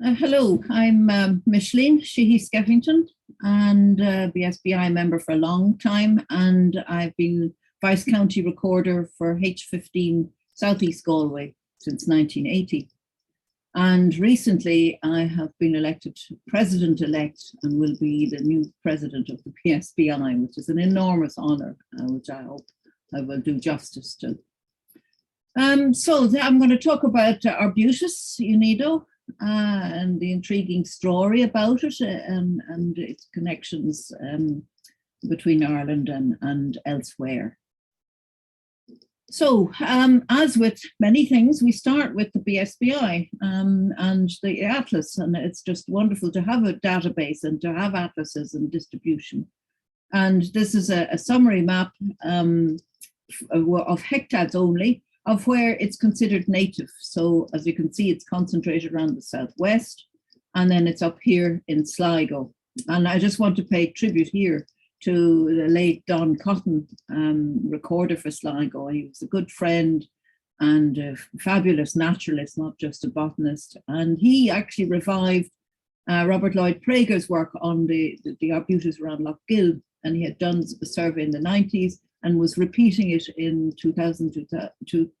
Hello, I'm Micheline, Sheehy, Skeffington, and BSBI member for a long time, and I've been Vice County Recorder for H15 Southeast Galway since 1980. And recently I have been elected President-elect and will be the new President of the BSBI, which is an enormous honour, which I hope I will do justice to. So I'm going to talk about Arbutus, unedo, and the intriguing story about it and its connections between Ireland and elsewhere. So, as with many things, we start with the BSBI and the atlas, and it's just wonderful to have a database and to have atlases and distribution. And this is a summary map of hectads only, of where it's considered native. So as you can see, it's concentrated around the southwest, and then it's up here in Sligo. And I just want to pay tribute here to the late Don Cotton, recorder for Sligo. He was a good friend and a fabulous naturalist, not just a botanist. And he actually revived Robert Lloyd Prager's work on the arbutus around Lough Gill, and he had done a survey in the 90s and was repeating it in 2020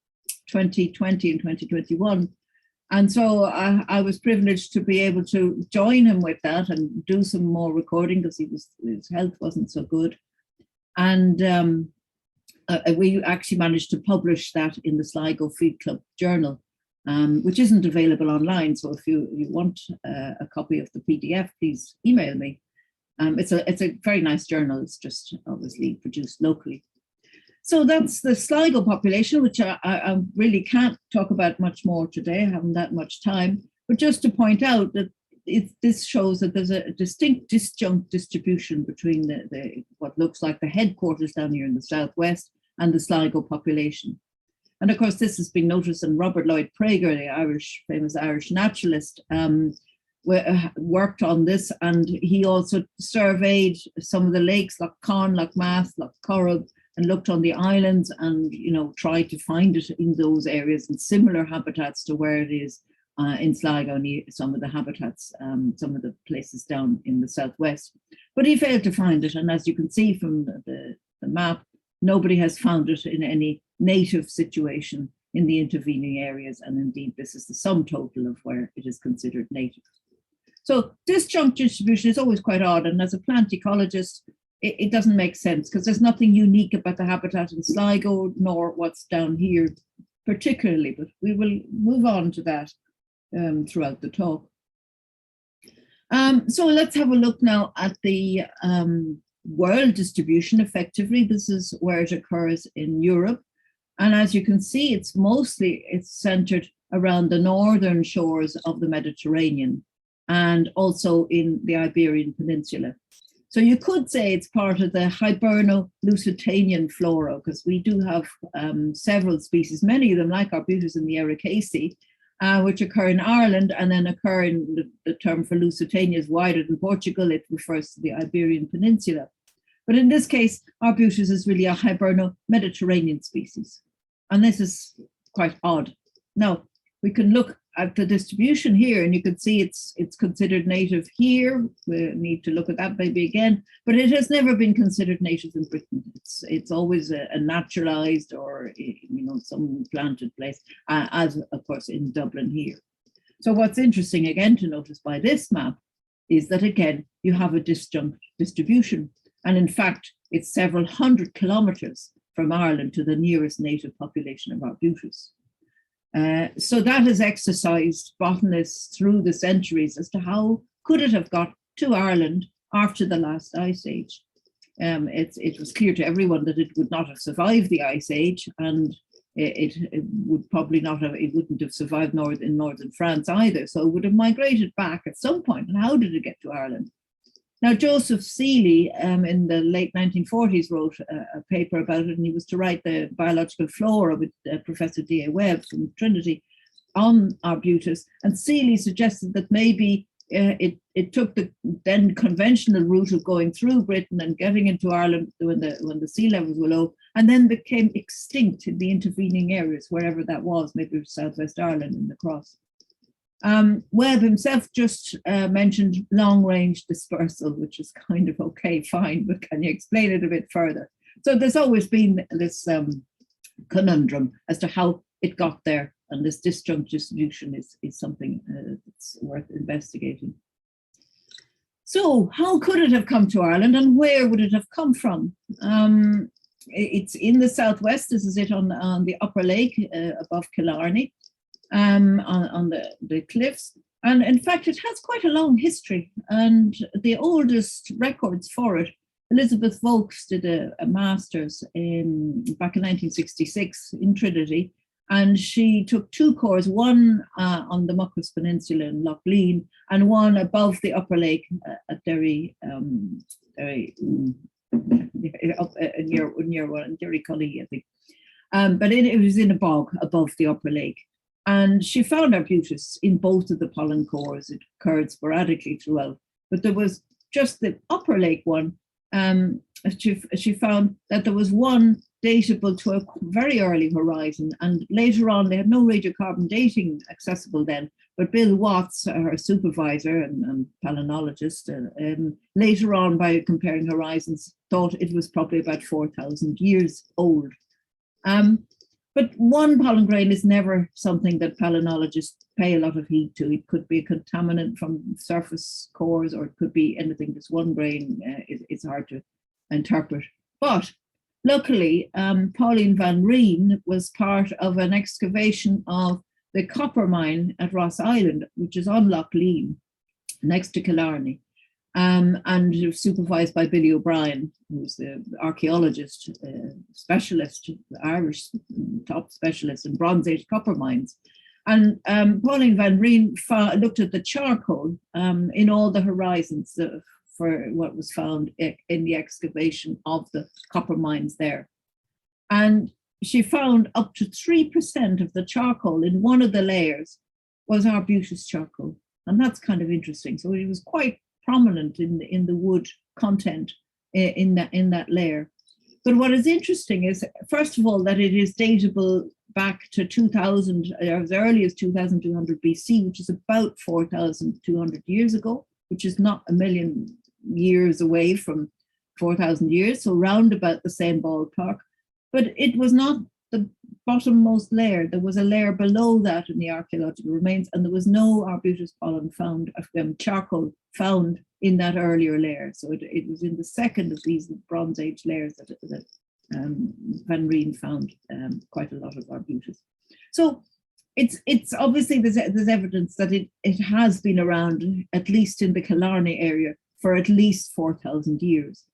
and 2021. And so I was privileged to be able to join him with that and do some more recording because his health wasn't so good. And we actually managed to publish that in the Sligo Feed Club Journal, which isn't available online. So if you want a copy of the PDF, please email me. It's a very nice journal. It's just obviously produced locally. So that's the Sligo population, which I really can't talk about much more today. I haven't that much time. But just to point out that this shows that there's a distinct disjunct distribution between the what looks like the headquarters down here in the southwest and the Sligo population. And of course, this has been noticed, and Robert Lloyd Prager, the famous Irish naturalist, worked on this, and he also surveyed some of the lakes, Lough Conn, Lough Math, Lough Corrib, and looked on the islands and, tried to find it in those areas and similar habitats to where it is in Sligo, near some of the habitats, some of the places down in the southwest. But he failed to find it. And as you can see from the map, nobody has found it in any native situation in the intervening areas. And indeed, this is the sum total of where it is considered native. So disjunct distribution is always quite odd. And as a plant ecologist, it doesn't make sense because there's nothing unique about the habitat in Sligo nor what's down here particularly, but we will move on to that throughout the talk. So let's have a look now at the world distribution effectively. This is where it occurs in Europe. And as you can see, it's centered around the northern shores of the Mediterranean and also in the Iberian Peninsula. So you could say it's part of the Hiberno-Lusitanian flora, because we do have several species, many of them like Arbutus in the Ericaceae, which occur in Ireland and then occur in the term for Lusitania is wider than Portugal. It refers to the Iberian Peninsula. But in this case, Arbutus is really a Hiberno-Mediterranean species. And this is quite odd. Now, we can look at the distribution here, and you can see it's considered native here. We need to look at that maybe again, but it has never been considered native in Britain. It's always a naturalized or some planted place, as of course in Dublin here. So what's interesting again to notice by this map is that again you have a disjunct distribution, and in fact it's several hundred kilometres from Ireland to the nearest native population of Arbutus. So that has exercised botanists through the centuries as to how could it have got to Ireland after the last ice age. It was clear to everyone that it would not have survived the ice age, and it would probably not have. It wouldn't have survived in northern France either. So it would have migrated back at some point. And how did it get to Ireland? Now, Joseph Seeley in the late 1940s wrote a paper about it, and he was to write the biological flora with Professor D.A. Webb from Trinity on Arbutus. And Seeley suggested that maybe it took the then conventional route of going through Britain and getting into Ireland when the sea levels were low, and then became extinct in the intervening areas, wherever that was, maybe southwest Ireland in the cross. Webb himself just mentioned long-range dispersal, which is kind of okay, fine, but can you explain it a bit further? So there's always been this conundrum as to how it got there, and this disjunct distribution is something that's worth investigating. So how could it have come to Ireland, and where would it have come from? It's in the southwest. This is it on the upper lake above Killarney. On the cliffs. And in fact, it has quite a long history. And the oldest records for it, Elizabeth Vokes did a master's back in 1966 in Trinity. And she took 2 cores, one on the Muckross Peninsula in Lough Lean, and one above the upper lake at Derry, up near Derry Cully, I think. But it was in a bog above the upper lake. And she found arbutus in both of the pollen cores. It occurred sporadically throughout. But there was just the upper lake one. She found that there was one datable to a very early horizon. And later on, they had no radiocarbon dating accessible then. But Bill Watts, her supervisor and palynologist, later on, by comparing horizons, thought it was probably about 4,000 years old. But one pollen grain is never something that palynologists pay a lot of heed to. It could be a contaminant from surface cores, or it could be anything. Just one grain is hard to interpret. But luckily, Pauline van Reen was part of an excavation of the copper mine at Ross Island, which is on Lough Lean, next to Killarney. And supervised by Billy O'Brien, who's the archaeologist, specialist, Irish top specialist in Bronze Age copper mines. And Pauline van Reen looked at the charcoal in all the horizons for what was found in the excavation of the copper mines there. And she found up to 3% of the charcoal in one of the layers was arbutus charcoal. And that's kind of interesting. So it was quite prominent in the wood content in that layer. But what is interesting is, first of all, that it is datable back to 2000, as early as 2200 BC, which is about 4,200 years ago, which is not a million years away from 4,000 years, so round about the same ballpark. But it was not the bottommost layer. There was a layer below that in the archaeological remains, and there was no arbutus pollen found, charcoal found in that earlier layer. So it was in the second of these Bronze Age layers that Van Reen found quite a lot of arbutus. So it's obviously there's evidence that it has been around, at least in the Killarney area, for at least 4,000 years.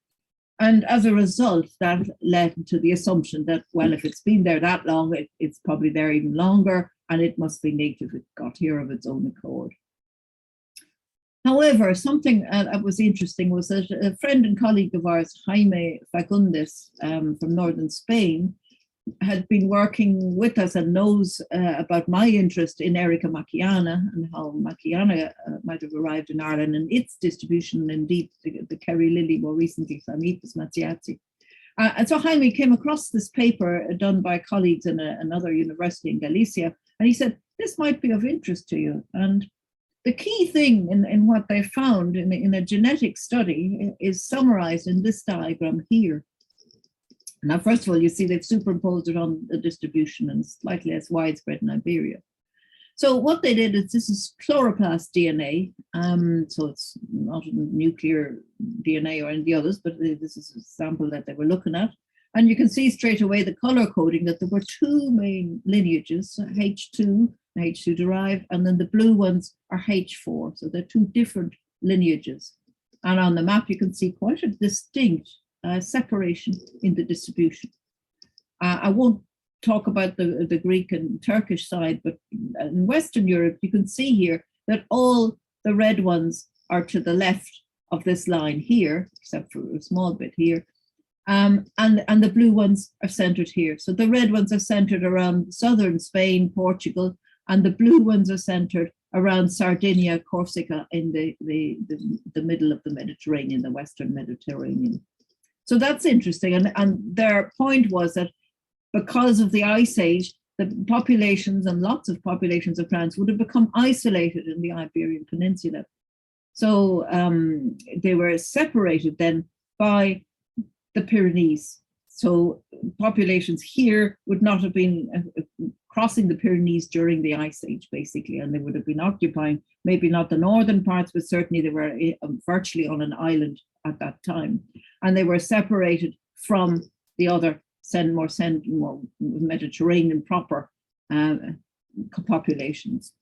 And as a result, that led to the assumption that, well, if it's been there that long, it's probably there even longer, and it must be native. It got here of its own accord. However, something that was interesting was that a friend and colleague of ours, Jaime Fagundes, from northern Spain, had been working with us and knows about my interest in Erica Macchiana and how Macchiana might have arrived in Ireland and its distribution, and indeed the Kerry lily more recently, Phamepis mattiaci. And so Jaime came across this paper done by colleagues in another university in Galicia, and he said, this might be of interest to you. And the key thing in what they found in a genetic study is summarized in this diagram here. Now, first of all, you see they've superimposed it on the distribution and slightly less widespread in Iberia. So what they did is, this is chloroplast DNA. So it's not nuclear DNA or any of the others, but this is a sample that they were looking at. And you can see straight away the color coding that there were 2 main lineages, H2, H2 derived, and then the blue ones are H4. So they're 2 different lineages. And on the map, you can see quite a distinct separation in the distribution. I won't talk about the Greek and Turkish side, but in Western Europe, you can see here that all the red ones are to the left of this line here, except for a small bit here. And the blue ones are centered here. So the red ones are centered around southern Spain, Portugal, and the blue ones are centered around Sardinia, Corsica, in the middle of the Mediterranean, the Western Mediterranean. So that's interesting. And their point was that because of the Ice Age, the populations and lots of populations of plants would have become isolated in the Iberian Peninsula. So they were separated then by the Pyrenees. So populations here would not have been crossing the Pyrenees during the Ice Age, basically, and they would have been occupying maybe not the northern parts, but certainly they were virtually on an island at that time. And they were separated from the other more Mediterranean proper populations.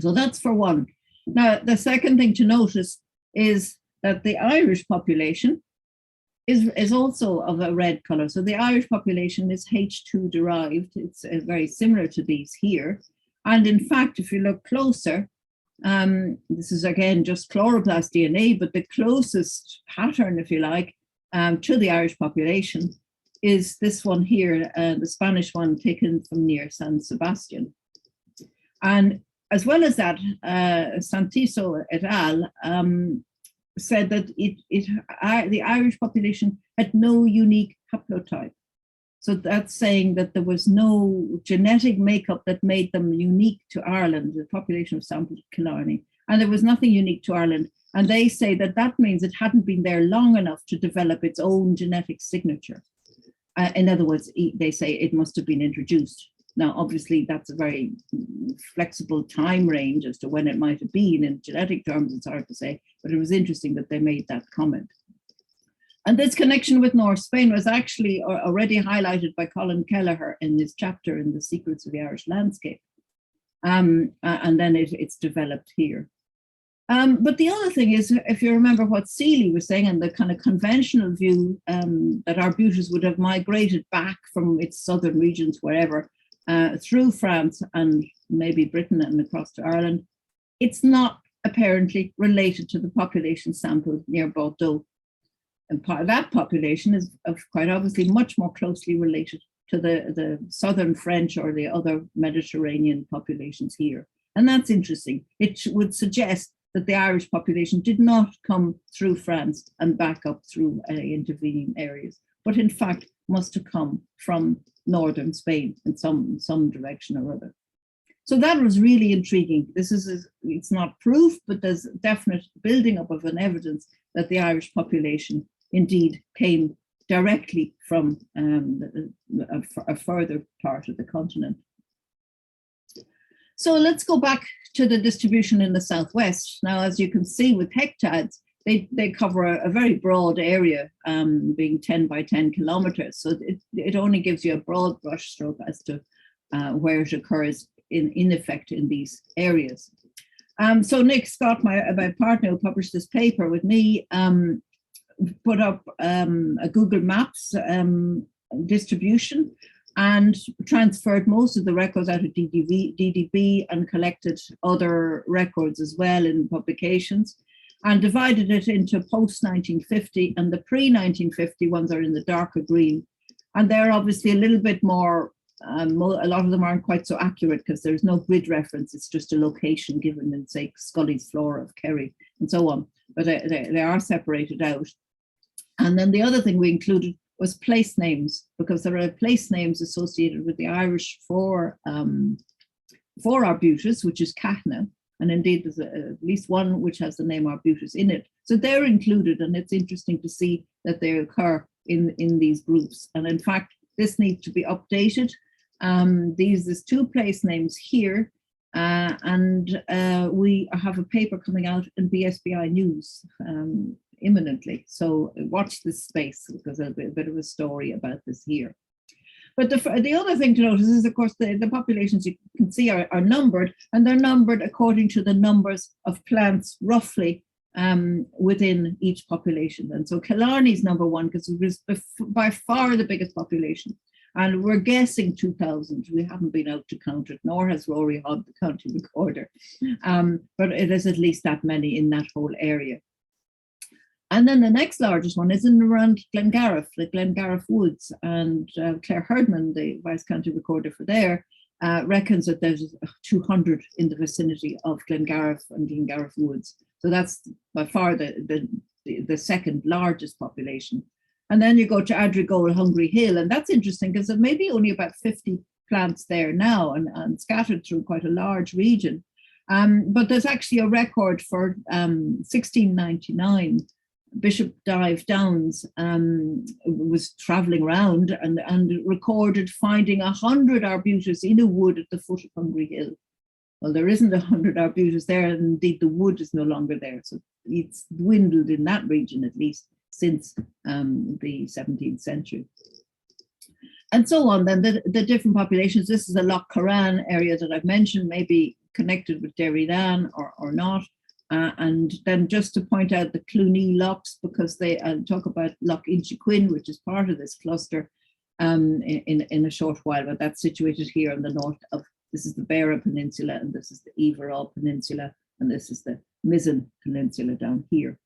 So that's for one. Now, the second thing to notice is that the Irish population is also of a red color. So the Irish population is H2 derived. It's very similar to these here. And in fact, if you look closer, this is again just chloroplast DNA, but the closest pattern, if you like, to the Irish population is this one here, the Spanish one taken from near San Sebastian. And as well as that, Santiso et al. Said that the Irish population had no unique haplotype. So that's saying that there was no genetic makeup that made them unique to Ireland, the population of sampled Killarney. And there was nothing unique to Ireland. And they say that that means it hadn't been there long enough to develop its own genetic signature. In other words, they say it must have been introduced. Now, obviously, that's a very flexible time range as to when it might have been. In genetic terms, it's hard to say, but it was interesting that they made that comment. And this connection with North Spain was actually already highlighted by Colin Kelleher in this chapter in The Secrets of the Irish Landscape. And then it's developed here. But the other thing is, if you remember what Seeley was saying, and the kind of conventional view that arbutus would have migrated back from its southern regions, wherever, through France and maybe Britain and across to Ireland, it's not apparently related to the population sampled near Bordeaux. And part of that population is quite obviously much more closely related to the southern French or the other Mediterranean populations here. And that's interesting. It would suggest that the Irish population did not come through France and back up through intervening areas, but in fact must have come from northern Spain in some direction or other. So that was really intriguing. It's not proof, but there's definite building up of an evidence that the Irish population indeed came directly from a further part of the continent. So let's go back to the distribution in the southwest. Now, as you can see with hectads, they cover a very broad area, being 10 by 10 kilometers. So it only gives you a broad brushstroke as to where it occurs in effect in these areas. So Nick Scott, my partner who published this paper with me, put up a Google Maps distribution and transferred most of the records out of DDB and collected other records as well in publications, and divided it into post-1950, and the pre-1950 ones are in the darker green. And they're obviously a little bit more, a lot of them aren't quite so accurate because there's no grid reference, it's just a location given in, say, Scully's Flora of Kerry and so on, but they are separated out. And then the other thing we included was place names, because there are place names associated with the Irish for arbutus, which is Cahna, and indeed there's at least one which has the name arbutus in it. So they're included, and it's interesting to see that they occur in these groups. And in fact, this needs to be updated. There's two place names here, and we have a paper coming out in BSBI News imminently. So watch this space, because there'll be a bit of a story about this here. But the other thing to notice is, of course, the populations you can see are numbered, and they're numbered according to the numbers of plants roughly within each population. And so Killarney's number one, because it was by far the biggest population. And we're guessing 2,000. We haven't been out to count it, nor has Rory Hobb, the county recorder. But it is at least that many in that whole area. And then the next largest one is in around Glengariff, the Glengariff Woods. And Claire Herdman, the Vice County Recorder for there, reckons that there's 200 in the vicinity of Glengariff and Glengariff Woods. So that's by far the second largest population. And then you go to Adrigole, Hungry Hill, and that's interesting because there may be only about 50 plants there now and scattered through quite a large region. But there's actually a record for 1699. Bishop Dive Downs was travelling around and recorded finding 100 arbutus in a wood at the foot of Hungry Hill. Well, there isn't 100 arbutus there, and indeed the wood is no longer there. So it's dwindled in that region, at least since the 17th century. And so on, then the different populations. This is the Loch Carran area that I've mentioned, maybe connected with Derrydan or not. And then just to point out the Cluny lochs, because they talk about Loch Inchiquin, which is part of this cluster in a short while, but that's situated here on the north of, this is the Beara Peninsula, and this is the Iverall Peninsula, and this is the Mizzen Peninsula down here.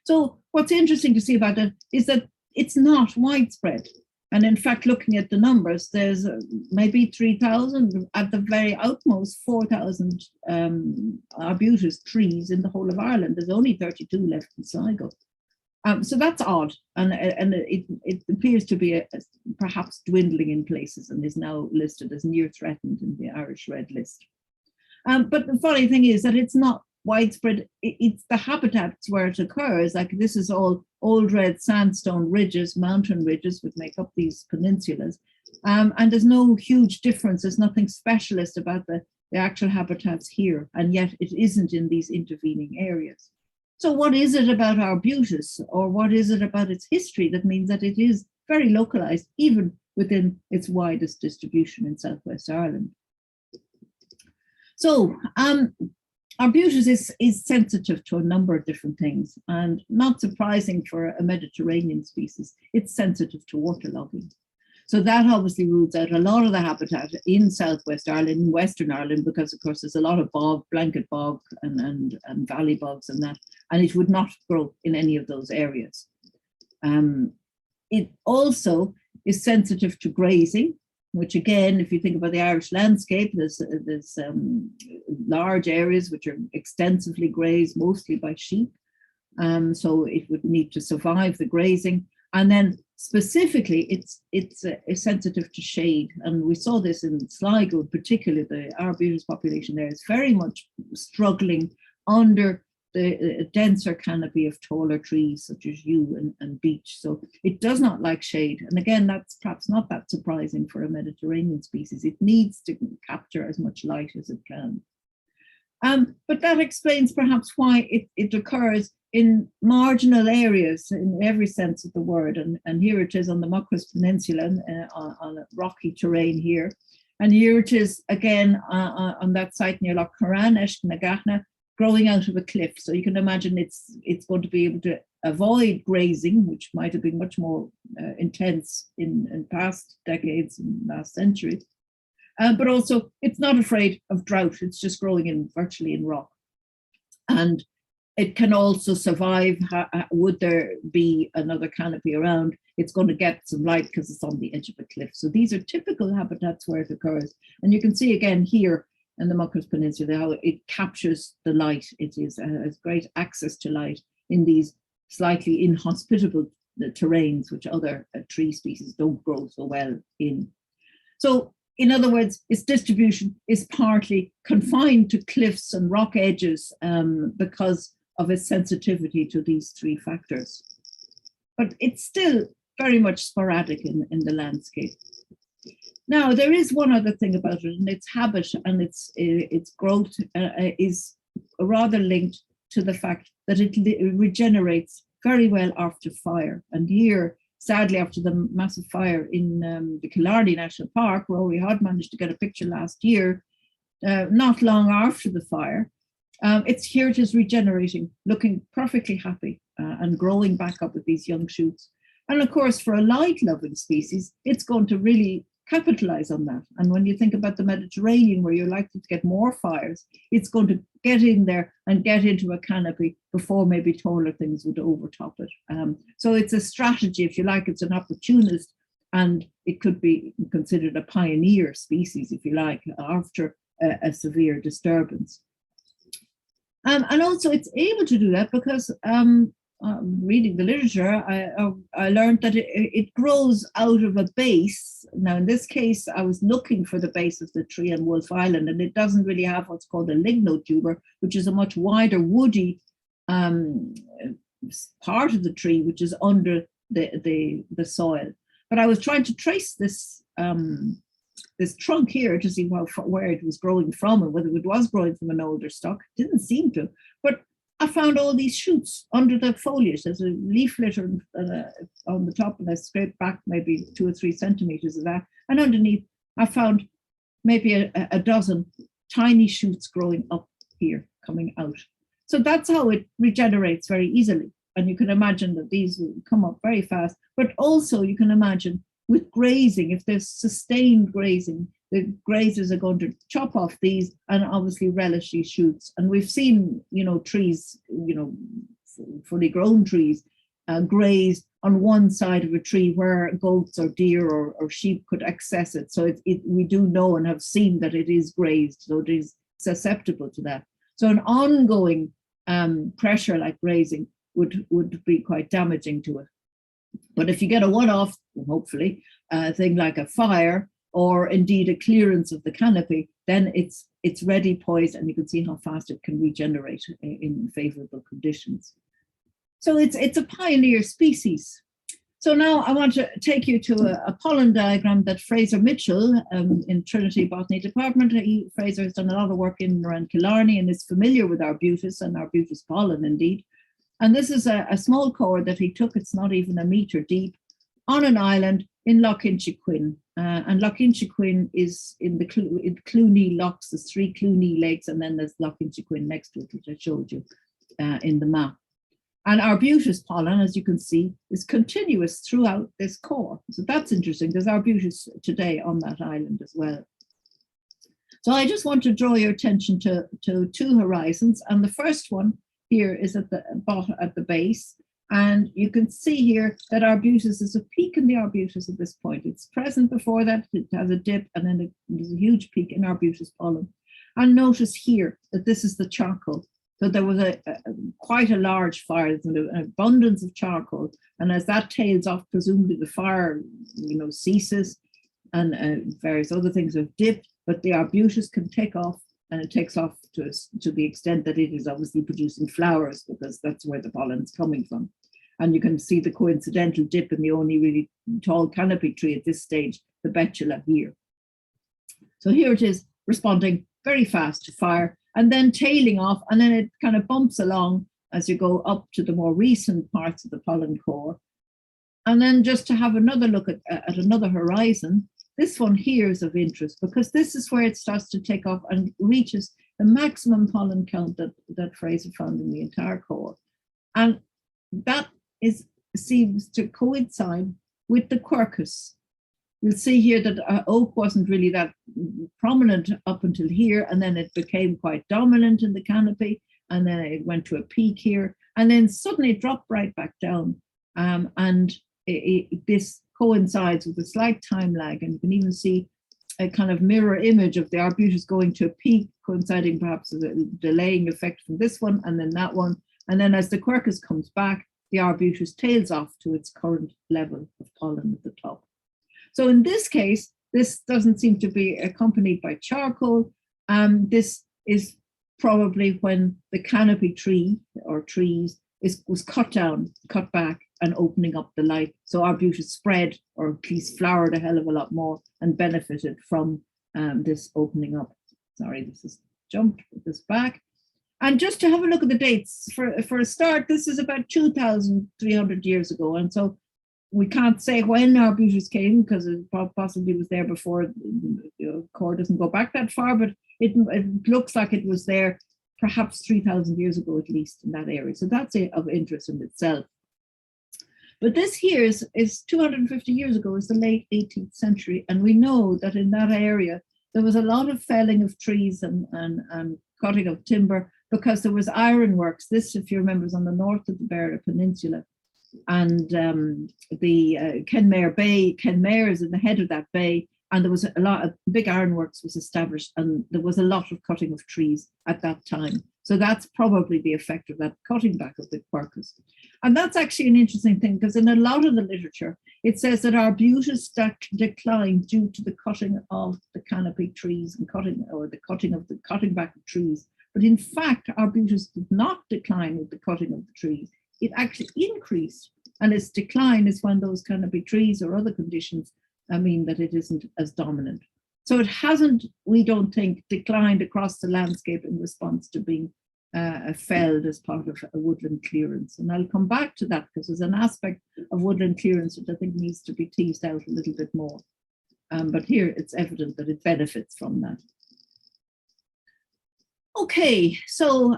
So what's interesting to see about it is that it's not widespread. And in fact, looking at the numbers, there's maybe 3,000, at the very outmost 4,000 arbutus trees in the whole of Ireland. There's only 32 left in Sligo. So that's odd, and it appears to be perhaps dwindling in places and is now listed as near threatened in the Irish Red List. But the funny thing is that it's not widespread. It's the habitats where it occurs. Like this is all old red sandstone ridges, mountain ridges, which make up these peninsulas. And there's no huge difference. There's nothing specialist about the actual habitats here, and yet it isn't in these intervening areas. So what is it about arbutus, or what is it about its history that means that it is very localized, even within its widest distribution in Southwest Ireland? So arbutus is sensitive to a number of different things, and not surprising for a Mediterranean species, it's sensitive to waterlogging. So that obviously rules out a lot of the habitat in Southwest Ireland, in Western Ireland, because of course there's a lot of bog, blanket bog and valley bogs and that, and it would not grow in any of those areas. It also is sensitive to grazing, which again, if you think about the Irish landscape, there's large areas which are extensively grazed, mostly by sheep. So it would need to survive the grazing. And then specifically, it's sensitive to shade. And we saw this in Sligo, particularly the arbutus population there is very much struggling under the denser canopy of taller trees such as yew and beech. So it does not like shade. And again, that's perhaps not that surprising for a Mediterranean species. It needs to capture as much light as it can. But that explains perhaps why it occurs in marginal areas in every sense of the word. And here it is on the Muckross Peninsula on a rocky terrain here. And here it is again on that site near Loch Carran, Eshknagachna, growing out of a cliff. So you can imagine it's going to be able to avoid grazing, which might have been much more intense in past decades and last century. But also it's not afraid of drought. It's just growing virtually in rock. And it can also survive. Would there be another canopy around, it's going to get some light because it's on the edge of a cliff. So these are typical habitats where it occurs. And you can see again here in the Muckross Peninsula how it captures the light. It has great access to light in these slightly inhospitable terrains, which other tree species don't grow so well in. So in other words, its distribution is partly confined to cliffs and rock edges because of its sensitivity to these three factors. But it's still very much sporadic in the landscape. Now, there is one other thing about it, and its habit and its growth is rather linked to the fact that it regenerates very well after fire. And here, sadly, after the massive fire in the Killarney National Park, where we had managed to get a picture last year, not long after the fire, here it is regenerating, looking perfectly happy and growing back up with these young shoots. And of course, for a light-loving species, it's going to really capitalize on that. And when you think about the Mediterranean, where you're likely to get more fires, it's going to get in there and get into a canopy before maybe taller things would overtop it. So it's a strategy, if you like. It's an opportunist, and it could be considered a pioneer species, if you like, after a severe disturbance. And also it's able to do that because reading the literature, I learned that it grows out of a base. Now, in this case, I was looking for the base of the tree on Wolf Island, and it doesn't really have what's called a lignotuber, which is a much wider woody part of the tree, which is under the soil. But I was trying to trace this this trunk here to see where it was growing from and whether it was growing from an older stock. It didn't seem to, but I found all these shoots under the foliage. There's a leaf litter on the top, and I scraped back maybe 2 or 3 centimeters of that. And underneath, I found maybe a dozen tiny shoots growing up here, coming out. So that's how it regenerates very easily. And you can imagine that these will come up very fast. But also you can imagine with grazing, if there's sustained grazing, the grazers are going to chop off these and obviously relish these shoots. And we've seen, trees, fully grown trees grazed on one side of a tree where goats or deer or sheep could access it. So we do know and have seen that it is grazed, so it is susceptible to that. So an ongoing pressure like grazing would be quite damaging to it. But if you get a one-off, hopefully, thing like a fire or indeed a clearance of the canopy, then it's ready, poised, and you can see how fast it can regenerate in favorable conditions. So it's a pioneer species. So now I want to take you to a pollen diagram that Fraser Mitchell in Trinity Botany Department. Fraser has done a lot of work in and around Killarney and is familiar with arbutus and arbutus pollen indeed. And this is a small core that he took, it's not even a metre deep, on an island in Loch Inchiquin. And Loch Inchiquin is in the Cluny Lochs, there's 3 Cluny lakes, and then there's Loch Inchiquin next to it, which I showed you in the map. And arbutus pollen, as you can see, is continuous throughout this core. So that's interesting. There's arbutus today on that island as well. So I just want to draw your attention to 2 horizons. And the first one here is at the bottom, at the base. And you can see here that arbutus is a peak in the arbutus at this point. It's present before that, it has a dip, and then there's a huge peak in arbutus pollen. And notice here that this is the charcoal. So there was quite a large fire, there's an abundance of charcoal. And as that tails off, presumably the fire, ceases, and various other things have dipped, but the arbutus can take off, and it takes off to the extent that it is obviously producing flowers, because that's where the pollen is coming from. And you can see the coincidental dip in the only really tall canopy tree at this stage, the betula here. So here it is responding very fast to fire and then tailing off, and then it kind of bumps along as you go up to the more recent parts of the pollen core. And then just to have another look at another horizon, this one here is of interest because this is where it starts to take off and reaches the maximum pollen count that Fraser found in the entire core. And that seems to coincide with the quercus. You'll see here that oak wasn't really that prominent up until here, and then it became quite dominant in the canopy, and then it went to a peak here, and then suddenly it dropped right back down. This coincides with a slight time lag, and you can even see a kind of mirror image of the arbutus going to a peak, coinciding perhaps with a delaying effect from this one and then that one. And then as the quercus comes back, the arbutus tails off to its current level of pollen at the top. So in this case, this doesn't seem to be accompanied by charcoal. This is probably when the canopy tree or trees was cut down, cut back, and opening up the light. So arbutus spread, or at least flowered a hell of a lot more and benefited from this opening up. Sorry, this is jumped, put this back. And just to have a look at the dates, for a start, this is about 2,300 years ago. And so we can't say when arbutus came because it possibly was there before. The core doesn't go back that far, but it looks like it was there perhaps 3,000 years ago at least in that area. So that's of interest in itself. But this here is 250 years ago, is the late 18th century. And we know that in that area, there was a lot of felling of trees and cutting of timber because there was ironworks. This, if you remember, is on the north of the Beara Peninsula. And the Kenmare Bay, Kenmare is in the head of that bay. And there was a lot of big ironworks was established, and there was a lot of cutting of trees at that time. So that's probably the effect of that cutting back of the quercus. And that's actually an interesting thing, because in a lot of the literature, it says that arbutus declined due to the cutting of the canopy trees and cutting back of trees. But in fact, arbutus did not decline with the cutting of the trees. It actually increased, and its decline is when those canopy trees or other conditions mean that it isn't as dominant. So it hasn't, we don't think, declined across the landscape in response to being felled as part of a woodland clearance. And I'll come back to that, because there's an aspect of woodland clearance which I think needs to be teased out a little bit more. But here it's evident that it benefits from that. Okay, so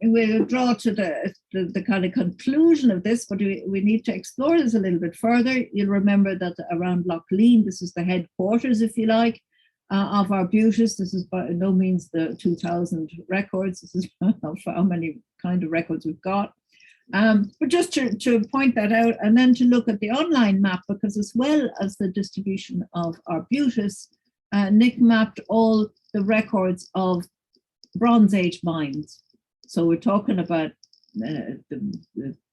we'll draw to the kind of conclusion of this, but we need to explore this a little bit further. You'll remember that around Lough Lean, this is the headquarters, if you like, of arbutus. This is by no means the 2000 records. This is how many kind of records we've got. But just to point that out, and then to look at the online map, because as well as the distribution of arbutus, Nick mapped all the records of Bronze Age mines. So we're talking about the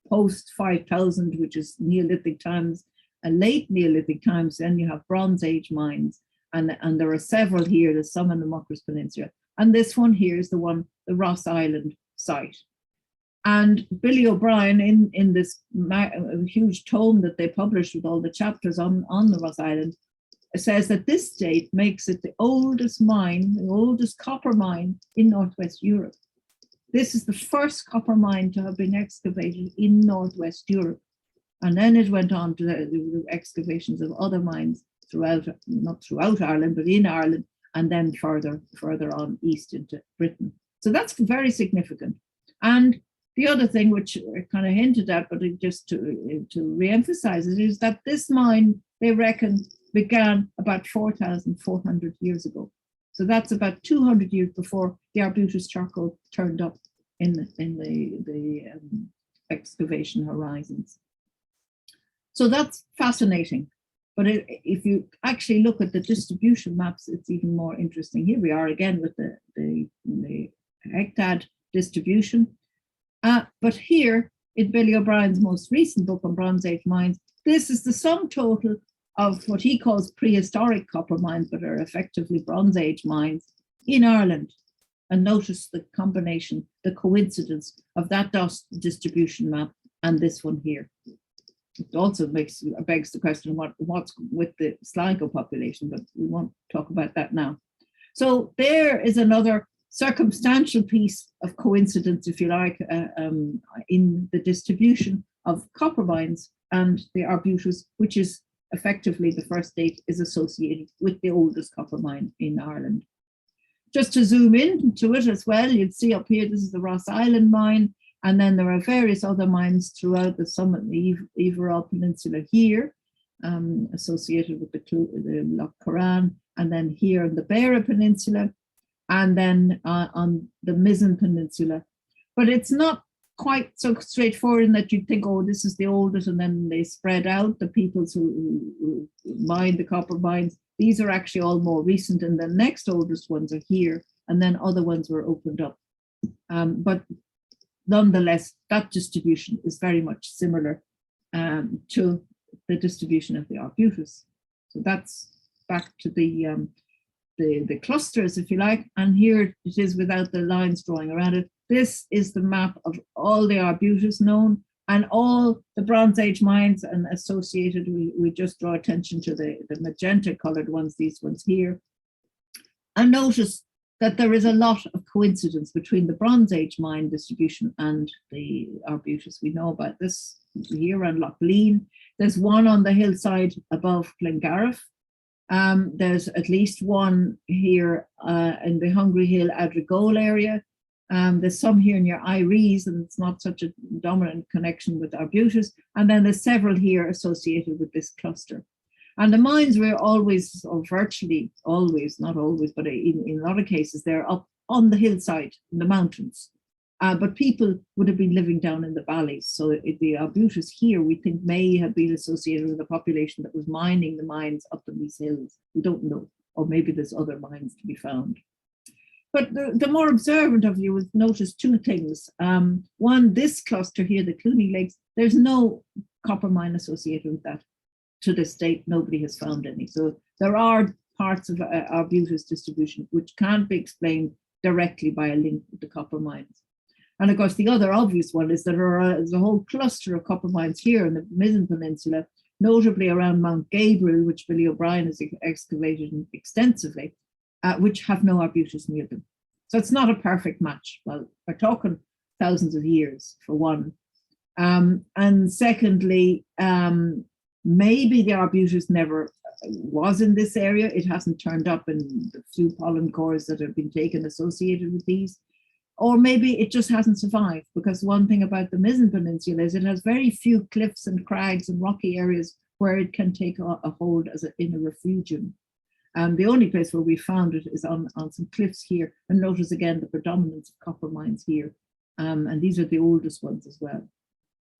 post 5000, which is Neolithic times, and late Neolithic times. Then you have Bronze Age mines, and there are several here. There's some in the Muckers Peninsula, and this one here is the one, the Ross Island site. And Billy O'Brien, in this huge tome that they published with all the chapters on the Ross Island, says that this date makes it the oldest mine, the oldest copper mine in Northwest Europe. This is the first copper mine to have been excavated in Northwest Europe. And then it went on to the excavations of other mines throughout, not throughout Ireland, but in Ireland, and then further on east into Britain. So that's very significant. And the other thing, which I kind of hinted at, but just to re-emphasize it, is that this mine, they reckon, began about 4,400 years ago. So that's about 200 years before the arbutus charcoal turned up in the excavation horizons. So that's fascinating. But if you actually look at the distribution maps, it's even more interesting. Here we are again with the hectad distribution. But here, in Billy O'Brien's most recent book on Bronze Age mines, this is the sum total of what he calls prehistoric copper mines, but are effectively Bronze Age mines in Ireland. And notice the combination, the coincidence of that dust distribution map and this one here. It also begs the question, what's with the Sligo population, but we won't talk about that now. So there is another circumstantial piece of coincidence, if you like, in the distribution of copper mines and the arbutus, which is effectively the first date is associated with the oldest copper mine in Ireland. Just to zoom in to it as well, you'd see up here, this is the Ross Island mine, and then there are various other mines throughout the summit, the Iverall Peninsula here, associated with the Lough Corran, and then here on the Beara Peninsula, and then on the Mizzen Peninsula. But it's not quite so straightforward in that you'd think, oh, this is the oldest, and then they spread out, the peoples who mine the copper mines. These are actually all more recent, and the next oldest ones are here, and then other ones were opened up. But nonetheless, that distribution is very much similar to the distribution of the arbutus. So that's back to the clusters, if you like, and here it is without the lines drawing around it. This is the map of all the arbutus known and all the Bronze Age mines and associated. We just draw attention to the magenta colored ones, these ones here. And notice that there is a lot of coincidence between the Bronze Age mine distribution and the arbutus. We know about this here on Lough Lean. There's one on the hillside above Glengariff. There's at least one here in the Hungry Hill Adrigole area. There's some here near Iries, and it's not such a dominant connection with arbutus. And then there's several here associated with this cluster. And the mines were always, or virtually always, not always, but in a lot of cases, they're up on the hillside in the mountains. But people would have been living down in the valleys. So the arbutus here, we think, may have been associated with a population that was mining the mines up in these hills. We don't know. Or maybe there's other mines to be found. But the more observant of you would notice two things. One, this cluster here, the Cluny Lakes, there's no copper mine associated with that. To this date, nobody has found any. So there are parts of Arbutus distribution which can't be explained directly by a link with the copper mines. And of course, the other obvious one is that there's a whole cluster of copper mines here in the Mizen Peninsula, notably around Mount Gabriel, which Billy O'Brien has excavated extensively, which have no Arbutus near them. So it's not a perfect match. Well, we're talking thousands of years for one. And secondly, maybe the Arbutus never was in this area. It hasn't turned up in the few pollen cores that have been taken associated with these. Or maybe it just hasn't survived, because one thing about the Mizen Peninsula is it has very few cliffs and crags and rocky areas where it can take a hold as in a refugium. The only place where we found it is on some cliffs here. And notice again the predominance of copper mines here. And these are the oldest ones as well.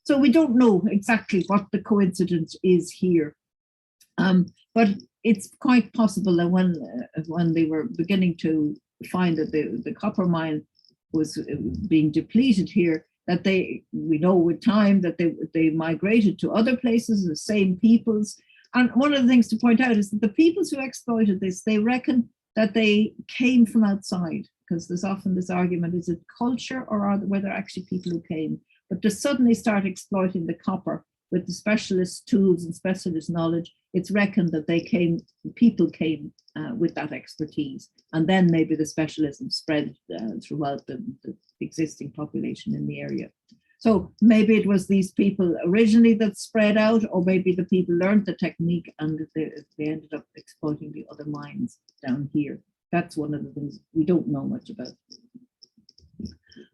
So we don't know exactly what the coincidence is here. But it's quite possible that when they were beginning to find that the copper mine was being depleted here, that we know with time that they migrated to other places, the same peoples. And one of the things to point out is that the peoples who exploited this, they reckon that they came from outside, because there's often this argument, is it culture or were there actually people who came? But to suddenly start exploiting the copper with the specialist tools and specialist knowledge, it's reckoned that people came with that expertise. And then maybe the specialism spread throughout the existing population in the area. So maybe it was these people originally that spread out, or maybe the people learned the technique and they ended up exploiting the other mines down here. That's one of the things we don't know much about.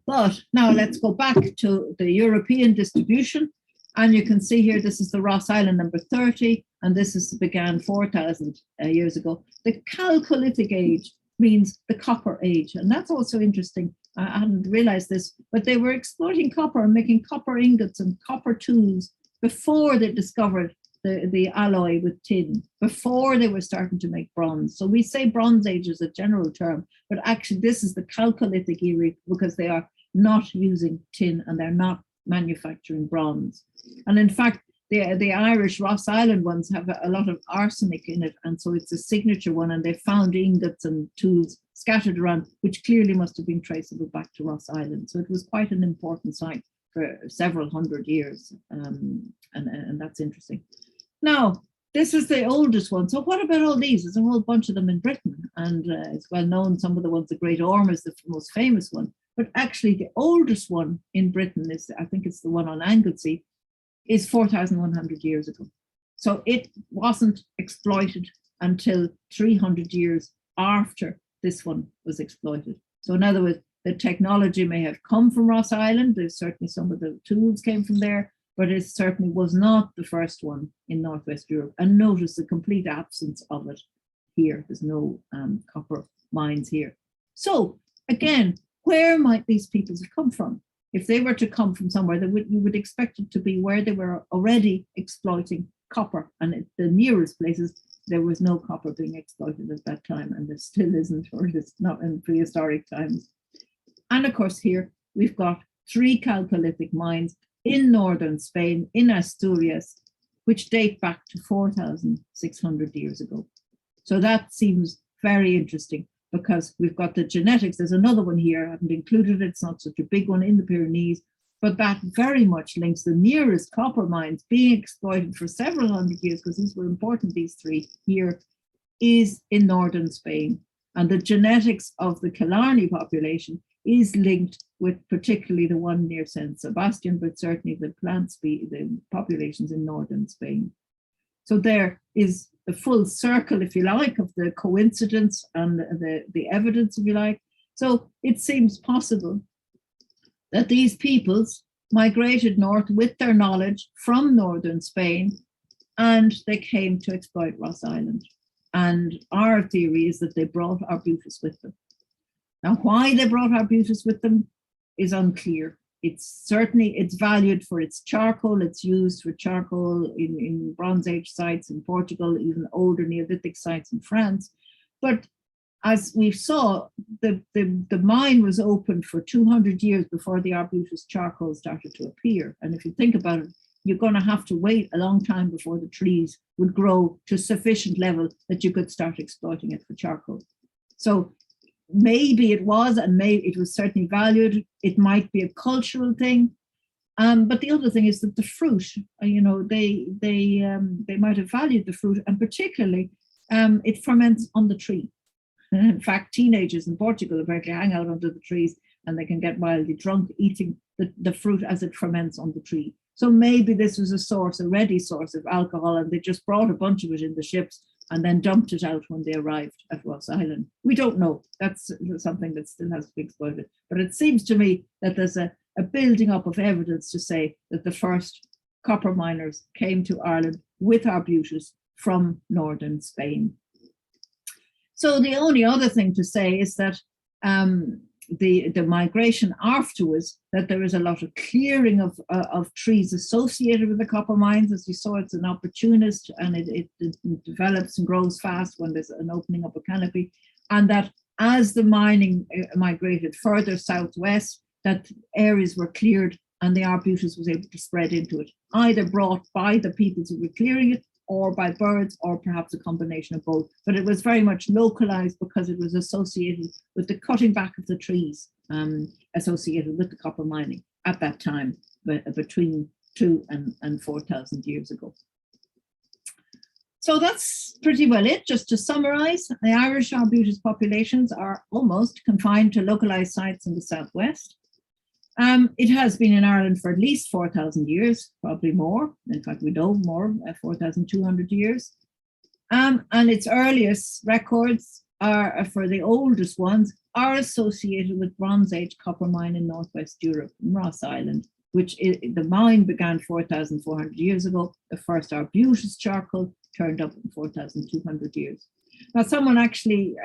But now let's go back to the European distribution. And you can see here, this is the Ross Island number 30, and this began 4,000 years ago. The Chalcolithic age means the copper age. And that's also interesting. I hadn't realized this, but they were exploiting copper and making copper ingots and copper tools before they discovered the alloy with tin, before they were starting to make bronze. So we say Bronze Age is a general term, but actually this is the Chalcolithic era, because they are not using tin and they're not manufacturing bronze. And in fact, the Irish Ross Island ones have a lot of arsenic in it, and so it's a signature one, and they found ingots and tools scattered around, which clearly must have been traceable back to Ross Island. So it was quite an important site for several hundred years, and that's interesting. Now, this is the oldest one. So what about all these? There's a whole bunch of them in Britain, and it's well known, some of the ones, the Great Orme is the most famous one, but actually the oldest one in Britain is, I think it's the one on Anglesey, is 4,100 years ago. So it wasn't exploited until 300 years after this one was exploited. So in other words, the technology may have come from Ross Island. There's certainly some of the tools came from there, but it certainly was not the first one in Northwest Europe. And notice the complete absence of it here. There's no copper mines here. So again, where might these peoples have come from? If they were to come from somewhere, you would expect it to be where they were already exploiting copper. And at the nearest places, there was no copper being exploited at that time, and there still isn't, or it's not in prehistoric times. And of course, here we've got 3 Chalcolithic mines in northern Spain, in Asturias, which date back to 4,600 years ago. So that seems very interesting, because we've got the genetics. There's another one here, I haven't included it, it's not such a big one, in the Pyrenees, but that very much links the nearest copper mines being exploited for several hundred years, because these were important, these 3 here, is in northern Spain. And the genetics of the Killarney population is linked with particularly the one near San Sebastian, but certainly the the populations in northern Spain. So there is the full circle, if you like, of the coincidence and the evidence, if you like. So it seems possible that these peoples migrated north with their knowledge from northern Spain, and they came to exploit Ross Island. And our theory is that they brought Arbutus with them. Now, why they brought Arbutus with them is unclear. It's valued for its charcoal. It's used for charcoal in Bronze Age sites in Portugal, even older Neolithic sites in France. But as we saw, the mine was open for 200 years before the arbutus charcoal started to appear. And if you think about it, you're going to have to wait a long time before the trees would grow to sufficient level that you could start exploiting it for charcoal. So maybe it was, and maybe it was certainly valued. It might be a cultural thing. But the other thing is that the fruit, you know, they might have valued the fruit, and particularly it ferments on the tree. In fact, teenagers in Portugal apparently hang out under the trees and they can get wildly drunk eating the fruit as it ferments on the tree. So maybe this was a ready source of alcohol, and they just brought a bunch of it in the ships and then dumped it out when they arrived at Ross Island. We don't know. That's something that still has to be exploited. But it seems to me that there's a building up of evidence to say that the first copper miners came to Ireland with arbutus from northern Spain. So the only other thing to say is that the migration afterwards, that there is a lot of clearing of trees associated with the copper mines. As you saw, it's an opportunist, and it develops and grows fast when there's an opening up a canopy. And that as the mining migrated further southwest, that areas were cleared and the arbutus was able to spread into it, either brought by the people who were clearing it, or by birds, or perhaps a combination of both. But it was very much localized because it was associated with the cutting back of the trees associated with the copper mining at that time, between 2,000 and 4,000 years ago. So that's pretty well it. Just to summarize, the Irish arbutus populations are almost confined to localized sites in the southwest. It has been in Ireland for at least 4,000 years, probably more. In fact, we know more, 4,200 years. And its earliest records are, for the oldest ones, are associated with Bronze Age copper mine in Northwest Europe, Ross Island, the mine began 4,400 years ago. The first arbutus charcoal turned up in 4,200 years. Now, someone actually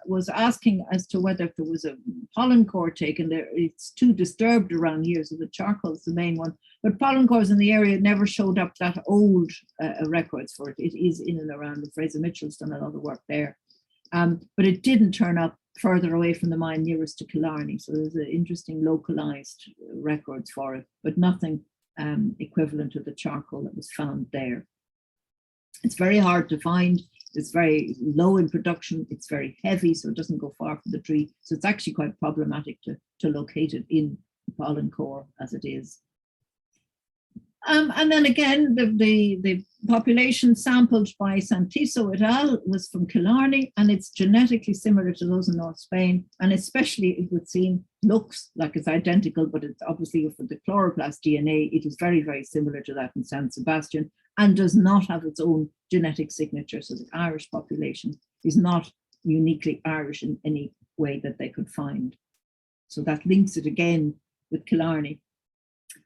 was asking as to whether there was a pollen core taken there. It's too disturbed around here, so the charcoal is the main one. But pollen cores in the area never showed up that old records for it. It is in and around, and Fraser Mitchell's done a lot of work there. But it didn't turn up further away from the mine nearest to Killarney. So there's interesting localized records for it, but nothing equivalent to the charcoal that was found there. It's very hard to find. It's very low in production. It's very heavy, so it doesn't go far from the tree. So it's actually quite problematic to locate it in the pollen core as it is. And then again, the population sampled by Santiso et al. Was from Killarney, and it's genetically similar to those in North Spain. And especially, it would seem, looks like it's identical, but it's obviously for the chloroplast DNA, it is very, very similar to that in San Sebastian, and does not have its own genetic signature. So the Irish population is not uniquely Irish in any way that they could find. So that links it again with Killarney.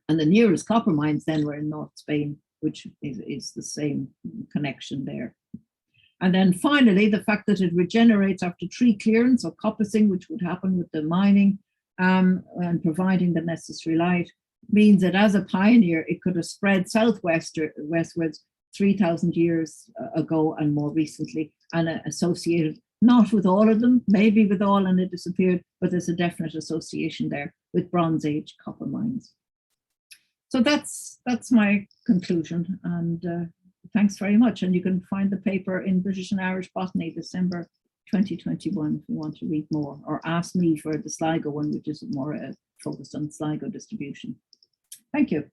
And the nearest copper mines then were in North Spain, which is the same connection there. And then finally, the fact that it regenerates after tree clearance or coppicing, which would happen with the mining and providing the necessary light, means that as a pioneer, it could have spread westwards 3,000 years ago and more recently, and associated, not with all of them, maybe with all and it disappeared, but there's a definite association there with Bronze Age copper mines. So that's my conclusion, and thanks very much. And you can find the paper in British and Irish Botany, December 2021, if you want to read more, or ask me for the Sligo one, which is more focused on Sligo distribution. Thank you.